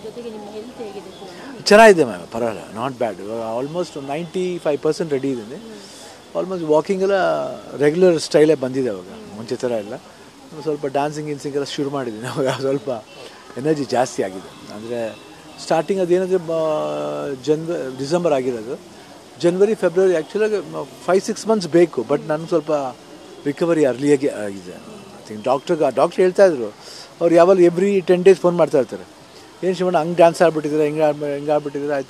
ಜೊತೆಗೆ ನಿಮ್ಮ ಹೆಲ್ತ್ ಹೇಗಿದೆ ಶಿವಣ್ಣ? ಚೆನ್ನಾಗಿದೆ ಮ್ಯಾಮ್, ಪರವಾಗಿಲ್ಲ, ನಾಟ್ ಬ್ಯಾಡ್. ಇವಾಗ ಆಲ್ಮೋಸ್ಟ್ 95% ರೆಡಿ ಇದ್ದೀನಿ. ಆಲ್ಮೋಸ್ಟ್ ವಾಕಿಂಗ್ ಎಲ್ಲ ರೆಗ್ಯುಲರ್ ಸ್ಟೈಲೇ ಬಂದಿದೆ ಅವಾಗ, ಮುಂಚೆ ಥರ ಎಲ್ಲ. ಸ್ವಲ್ಪ ಡ್ಯಾನ್ಸಿಂಗ್ ಗಿನ್ಸಿಂಗ್ ಎಲ್ಲ ಶುರು ಮಾಡಿದ್ದೀನಿ ಅವಾಗ, ಸ್ವಲ್ಪ ಎನರ್ಜಿ ಜಾಸ್ತಿ ಆಗಿದೆ. ಅಂದರೆ ಸ್ಟಾರ್ಟಿಂಗ್ ಅದೇನಂದರೆ ಡಿಸೆಂಬರ್ ಆಗಿರೋದು, ಜನವರಿ ಫೆಬ್ರವರಿ ಆ್ಯಕ್ಚುಲಾಗಿ 5-6 ಮಂತ್ಸ್ ಬೇಕು. ಬಟ್ ನನಗೆ ಸ್ವಲ್ಪ ರಿಕವರಿ ಅರ್ಲಿಯಾಗಿ ಆಗಿದೆ. ಐ ಥಿಂಕ್ ಡಾಕ್ಟ್ರ್ ಹೇಳ್ತಾಯಿದ್ರು, ಅವ್ರು ಯಾವಾಗ ಎವ್ರಿ 10 days ಫೋನ್ ಮಾಡ್ತಾ ಇರ್ತಾರೆ, ಏನು ಶಿವಣ್ಣ ಹಂಗೆ ಡ್ಯಾನ್ಸ್ ಆಡ್ಬಿಟ್ಟಿದ್ದಾರೆ, ಹಿಂಗೆ ಆಡ್ಬಿಟ್ಟಿದ್ದಾರೆ. I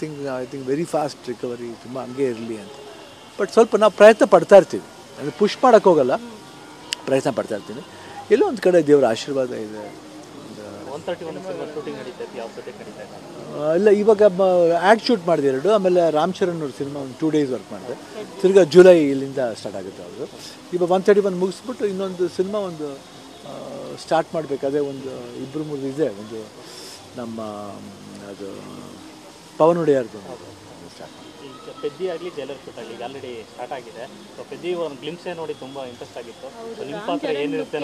think very fast recovery, ತುಂಬ ಹಂಗೆ ಇರಲಿ ಅಂತ. ಬಟ್ ಸ್ವಲ್ಪ ನಾವು ಪ್ರಯತ್ನ ಪಡ್ತಾ ಇರ್ತೀವಿ, ಅಂದರೆ ಪುಷ್ ಮಾಡೋಕ್ಕೆ ಹೋಗಲ್ಲ, ಪ್ರಯತ್ನ ಪಡ್ತಾ ಇರ್ತೀನಿ. ಎಲ್ಲೋ ಒಂದು ಕಡೆ ದೇವರ ಆಶೀರ್ವಾದ ಇದೆ. ಇಲ್ಲ, ಇವಾಗ ಆ್ಯಕ್ಟ್ ಶೂಟ್ ಮಾಡಿದೆ 2, ಆಮೇಲೆ ರಾಮ್ ಚರಣ್ ಅವ್ರ ಸಿನಿಮಾ ಒಂದು 2 days ವರ್ಕ್ ಮಾಡಿದೆ. ತಿರ್ಗಾ ಜುಲೈ ಇಲ್ಲಿಂದ ಸ್ಟಾರ್ಟ್ ಆಗುತ್ತೆ ಅವ್ರದ್ದು. ಇವಾಗ 131 ಮುಗಿಸ್ಬಿಟ್ಟು ಇನ್ನೊಂದು ಸಿನಿಮಾ ಒಂದು ಸ್ಟಾರ್ಟ್ ಮಾಡಬೇಕು. ಅದೇ ಒಂದು 2-3 ಇದೆ. ಒಂದು ನಮ್ಮ ಅದು ಪವನ್ ಒಡೆಯರ್ದು ಪೆದ್ದಿ ಆಗಲಿ ಜೈಲರ್ ಶೂಟ್ ಆಗಲಿ ಆಲ್ರೆಡಿ ಸ್ಟಾರ್ಟ್ ಆಗಿದೆ. ಸೊ ಪೆದ್ದಿ ಒಂದು ಗ್ಲಿಮ್ಸೇ ನೋಡಿ ತುಂಬ ಇಂಟ್ರೆಸ್ಟ್ ಆಗಿತ್ತು. ನಿಮ್ಮ ಪಾತ್ರ ಏನಿರುತ್ತೆ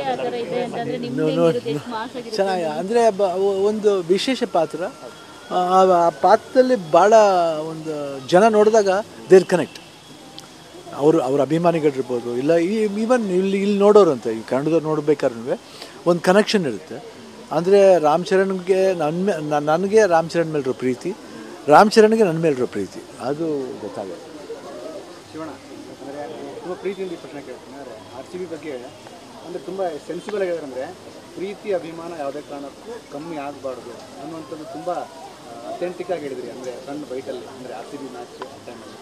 ಚೆನ್ನಾಗಿ, ಅಂದರೆ ಒಂದು ವಿಶೇಷ ಪಾತ್ರ. ಆ ಪಾತ್ರದಲ್ಲಿ ಭಾಳ ಒಂದು ಜನ ನೋಡಿದಾಗ ದೇರ್ ಕನೆಕ್ಟ್. ಅವ್ರ ಅಭಿಮಾನಿಗಳಿರ್ಬೋದು, ಇಲ್ಲ ಈವನ್ ಇಲ್ಲಿ ನೋಡೋರು ಅಂತ, ಈ ಕನ್ನಡದವ್ರು ನೋಡ್ಬೇಕಾದ್ರೂ ಒಂದು ಕನೆಕ್ಷನ್ ಇರುತ್ತೆ. ಅಂದರೆ ರಾಮ್ ಚರಣ್ಗೆ ನನಗೆ ರಾಮ್ ಚರಣ್ ಮೇಲಿರೋ ಪ್ರೀತಿ, ರಾಮ್ ಚರಣ್ಗೆ ನನ್ನ ಮೇಲಿರೋ ಪ್ರೀತಿ, ಅದು ಗೊತ್ತಾಗುತ್ತೆ. ಶಿವಣ್ಣ ಅಂದರೆ ತುಂಬ ಪ್ರೀತಿಯಿಂದ ಈ ಪ್ರಶ್ನೆ ಕೇಳ್ತೀನಿ. ಅಂದರೆ RCB ಬಗ್ಗೆ ಅಂದರೆ ತುಂಬ ಸೆನ್ಸಿಬಲ್ ಆಗಿದ್ದಾರೆ. ಅಂದರೆ ಪ್ರೀತಿ ಅಭಿಮಾನ ಯಾವುದೇ ಕಾರಣಕ್ಕೂ ಕಮ್ಮಿ ಆಗಬಾರ್ದು ಅನ್ನುವಂಥದ್ದು ತುಂಬ ಅಥೆಂಟಿಕ್ ಆಗಿ ಹೇಳಿದ್ರಿ. ಅಂದರೆ ಸಣ್ಣ ಬೈಟಲ್ಲಿ, ಅಂದರೆ RCB ಮ್ಯಾಚ್ ಟೈಮಲ್ಲಿ